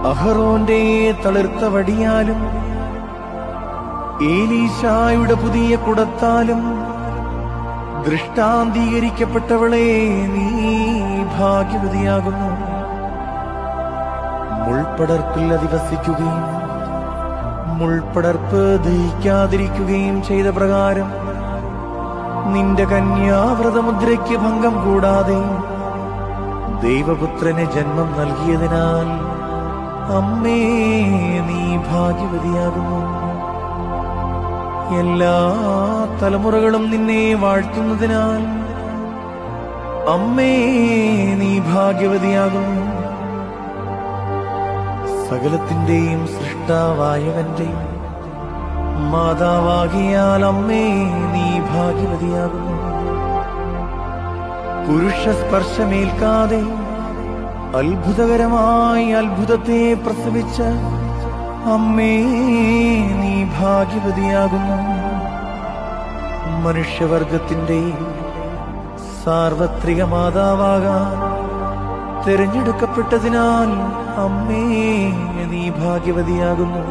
അഹറോന്റെ തളിർത്ത വടിയാലും ഏലീശായുടെ പുതിയ കുടത്താലും ദൃഷ്ടാന്തീകരിക്കപ്പെട്ടവളെ നീ ഭാഗ്യവതിയാകുന്നു. മുൾപ്പടർപ്പിൽ അധിവസിക്കുകയും മുൾപ്പടർപ്പ് ദഹിക്കാതിരിക്കുകയും ചെയ്ത പ്രകാരം നിന്റെ കന്യാവ്രതമുദ്രയ്ക്ക് ഭംഗം കൂടാതെ ദൈവപുത്രന് ജന്മം നൽകിയതിനാൽ അമ്മേ നീ ഭാഗ്യവതിയാകുന്നു. എല്ലാ തലമുറകളും നിന്നെ വാഴ്ത്തുന്നതിനാൽ അമ്മേ നീ ഭാഗ്യവതിയാകുന്നു. സകലത്തിന്റെയും സൃഷ്ടാവായവന്റെ മാതാവാകിയാൽ അമ്മേ നീ ഭാഗ്യവതിയാകുന്നു. പുരുഷ സ്പർശമേൽക്കാതെ അത്ഭുതകരമായി അത്ഭുതത്തെ പ്രസവിച്ച അമ്മേ നീ ഭാഗ്യവതിയാകുന്നു. മനുഷ്യവർഗത്തിന്റെ സാർവത്രിക മാതാവാകാൻ തിരഞ്ഞെടുക്കപ്പെട്ടതിനാൽ അമ്മേ നീ ഭാഗ്യവതിയാകുന്നു.